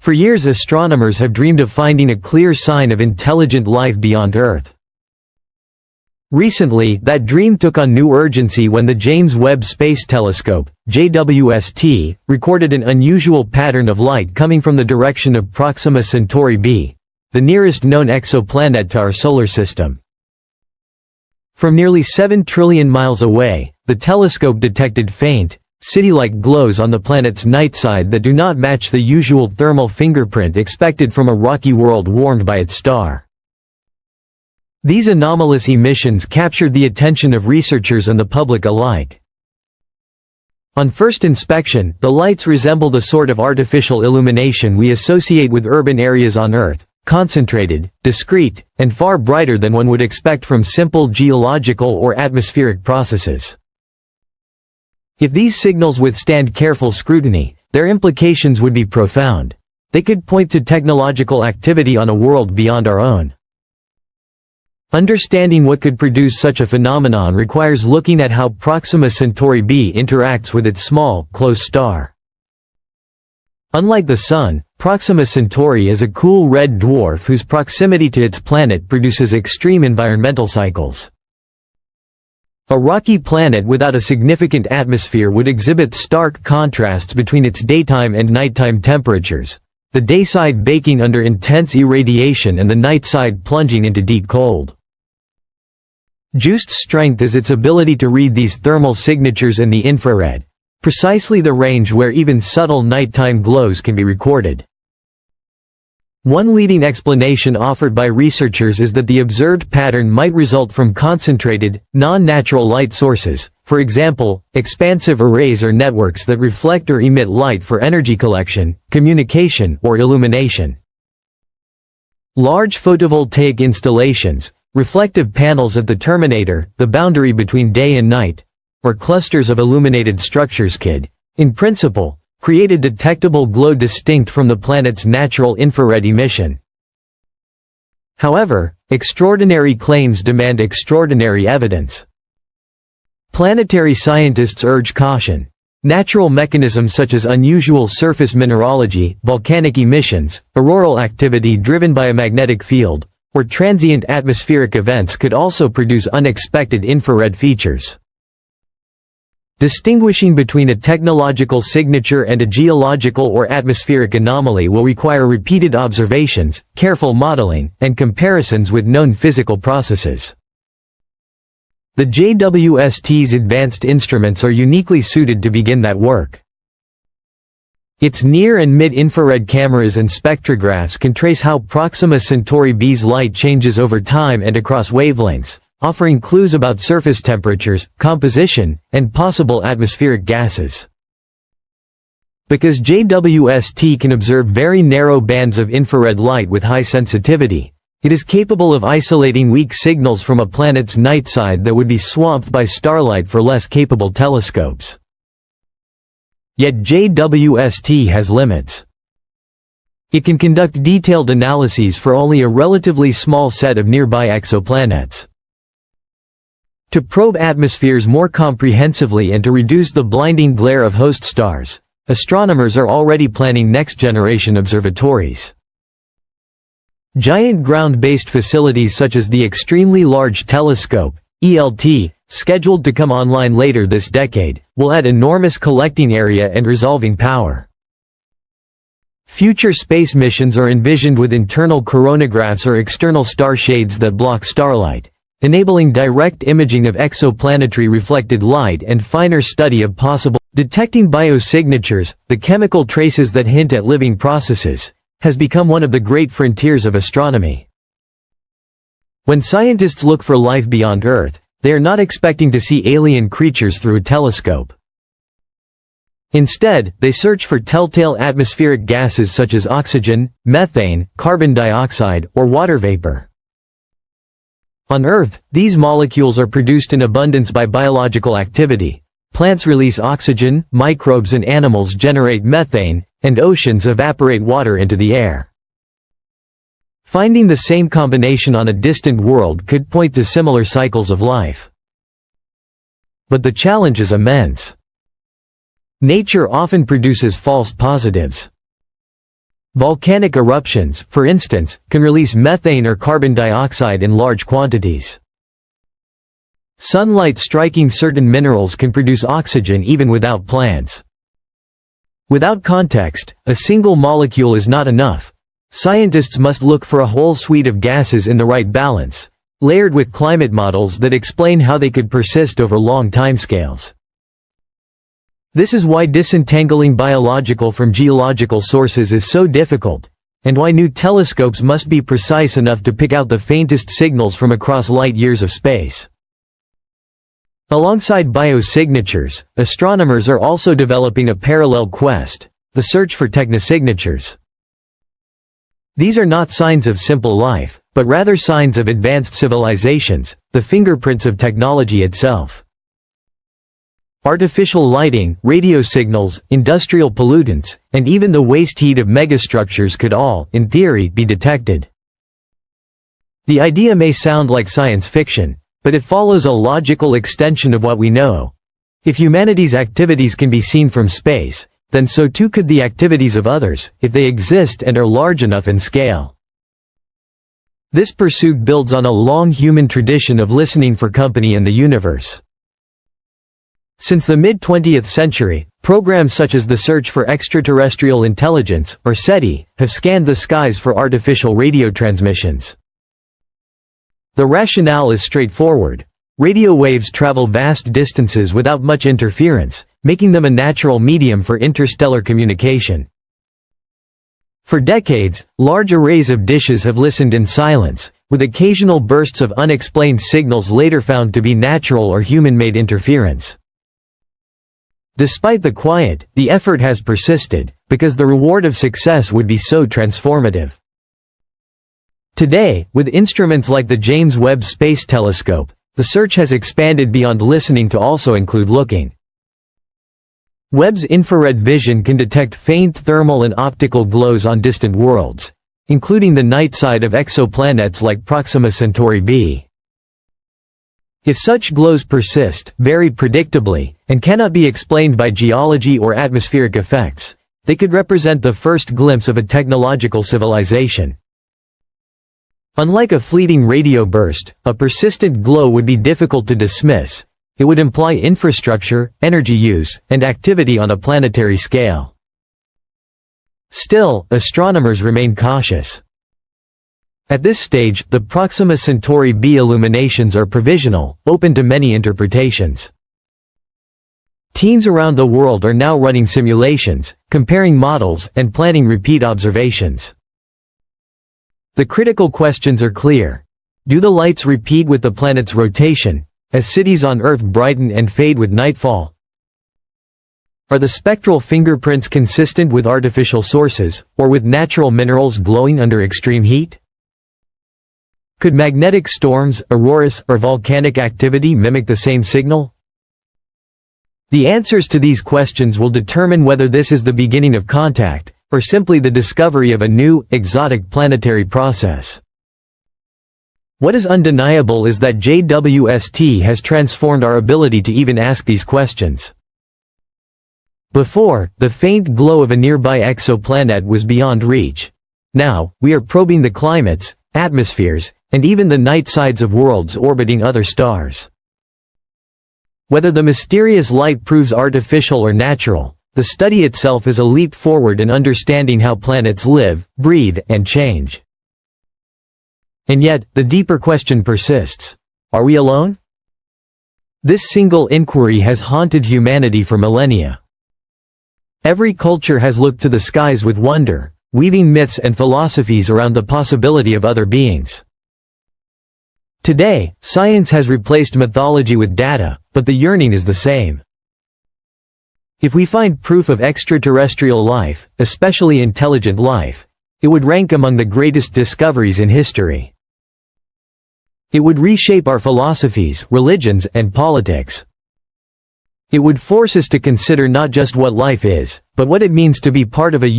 For years astronomers have dreamed of finding a clear sign of intelligent life beyond Earth. Recently, that dream took on new urgency when the James Webb Space Telescope, JWST, recorded an unusual pattern of light coming from the direction of Proxima Centauri b, the nearest known exoplanet to our solar system. From nearly 7 trillion miles away, the telescope detected faint, city-like glows on the planet's night side that do not match the usual thermal fingerprint expected from a rocky world warmed by its star. These anomalous emissions captured the attention of researchers and the public alike. On first inspection, the lights resemble the sort of artificial illumination we associate with urban areas on Earth, concentrated, discrete, and far brighter than one would expect from simple geological or atmospheric processes. If these signals withstand careful scrutiny, their implications would be profound. They could point to technological activity on a world beyond our own. Understanding what could produce such a phenomenon requires looking at how Proxima Centauri b interacts with its small, close star. Unlike the Sun, Proxima Centauri is a cool red dwarf whose proximity to its planet produces extreme environmental cycles. A rocky planet without a significant atmosphere would exhibit stark contrasts between its daytime and nighttime temperatures, the dayside baking under intense irradiation and the nightside plunging into deep cold. JWST's strength is its ability to read these thermal signatures in the infrared, precisely the range where even subtle nighttime glows can be recorded. One leading explanation offered by researchers is that the observed pattern might result from concentrated, non-natural light sources, for example, expansive arrays or networks that reflect or emit light for energy collection, communication, or illumination. Large photovoltaic installations, reflective panels at the terminator, the boundary between day and night, or clusters of illuminated structures could, in principle, create a detectable glow distinct from the planet's natural infrared emission. However, extraordinary claims demand extraordinary evidence. Planetary scientists urge caution. Natural mechanisms such as unusual surface mineralogy, volcanic emissions, auroral activity driven by a magnetic field, or transient atmospheric events could also produce unexpected infrared features. Distinguishing between a technological signature and a geological or atmospheric anomaly will require repeated observations, careful modeling, and comparisons with known physical processes. The JWST's advanced instruments are uniquely suited to begin that work. Its near and mid-infrared cameras and spectrographs can trace how Proxima Centauri b's light changes over time and across wavelengths, offering clues about surface temperatures, composition, and possible atmospheric gases. Because JWST can observe very narrow bands of infrared light with high sensitivity, it is capable of isolating weak signals from a planet's night side that would be swamped by starlight for less capable telescopes. Yet JWST has limits. It can conduct detailed analyses for only a relatively small set of nearby exoplanets. To probe atmospheres more comprehensively and to reduce the blinding glare of host stars, astronomers are already planning next-generation observatories. Giant ground-based facilities such as the Extremely Large Telescope, ELT, scheduled to come online later this decade, will add enormous collecting area and resolving power. Future space missions are envisioned with internal coronagraphs or external star shades that block starlight, enabling direct imaging of exoplanetary reflected light and finer study of possible detecting biosignatures, the chemical traces that hint at living processes, has become one of the great frontiers of astronomy. When scientists look for life beyond Earth, they are not expecting to see alien creatures through a telescope. Instead, they search for telltale atmospheric gases such as oxygen, methane, carbon dioxide, or water vapor. On Earth, these molecules are produced in abundance by biological activity. Plants release oxygen, microbes and animals generate methane, and oceans evaporate water into the air. Finding the same combination on a distant world could point to similar cycles of life. But the challenge is immense. Nature often produces false positives. Volcanic eruptions, for instance, can release methane or carbon dioxide in large quantities. Sunlight striking certain minerals can produce oxygen even without plants. Without context, a single molecule is not enough. Scientists must look for a whole suite of gases in the right balance, layered with climate models that explain how they could persist over long timescales. This is why disentangling biological from geological sources is so difficult, and why new telescopes must be precise enough to pick out the faintest signals from across light years of space. Alongside biosignatures, astronomers are also developing a parallel quest, the search for technosignatures. These are not signs of simple life, but rather signs of advanced civilizations, the fingerprints of technology itself. Artificial lighting, radio signals, industrial pollutants, and even the waste heat of megastructures could all, in theory, be detected. The idea may sound like science fiction, but it follows a logical extension of what we know. If humanity's activities can be seen from space, then so too could the activities of others, if they exist and are large enough in scale. This pursuit builds on a long human tradition of listening for company in the universe. Since the mid-20th century, programs such as the Search for Extraterrestrial Intelligence, or SETI, have scanned the skies for artificial radio transmissions. The rationale is straightforward. Radio waves travel vast distances without much interference, making them a natural medium for interstellar communication. For decades, large arrays of dishes have listened in silence, with occasional bursts of unexplained signals later found to be natural or human-made interference. Despite the quiet, the effort has persisted, because the reward of success would be so transformative. Today, with instruments like the James Webb Space Telescope, the search has expanded beyond listening to also include looking. Webb's infrared vision can detect faint thermal and optical glows on distant worlds, including the night side of exoplanets like Proxima Centauri b. If such glows persist, very predictably, and cannot be explained by geology or atmospheric effects, they could represent the first glimpse of a technological civilization. Unlike a fleeting radio burst, a persistent glow would be difficult to dismiss. It would imply infrastructure, energy use, and activity on a planetary scale. Still, astronomers remain cautious. At this stage, the Proxima Centauri b illuminations are provisional, open to many interpretations. Teams around the world are now running simulations, comparing models, and planning repeat observations. The critical questions are clear. Do the lights repeat with the planet's rotation, as cities on Earth brighten and fade with nightfall? Are the spectral fingerprints consistent with artificial sources, or with natural minerals glowing under extreme heat? Could magnetic storms, auroras, or volcanic activity mimic the same signal? The answers to these questions will determine whether this is the beginning of contact, or simply the discovery of a new, exotic planetary process. What is undeniable is that JWST has transformed our ability to even ask these questions. Before, the faint glow of a nearby exoplanet was beyond reach. Now, we are probing the climates, atmospheres, and even the night sides of worlds orbiting other stars. Whether the mysterious light proves artificial or natural, the study itself is a leap forward in understanding how planets live, breathe, and change. And yet, the deeper question persists. Are we alone? This single inquiry has haunted humanity for millennia. Every culture has looked to the skies with wonder, weaving myths and philosophies around the possibility of other beings. Today, science has replaced mythology with data, but the yearning is the same. If we find proof of extraterrestrial life, especially intelligent life, it would rank among the greatest discoveries in history. It would reshape our philosophies, religions, and politics. It would force us to consider not just what life is, but what it means to be part of a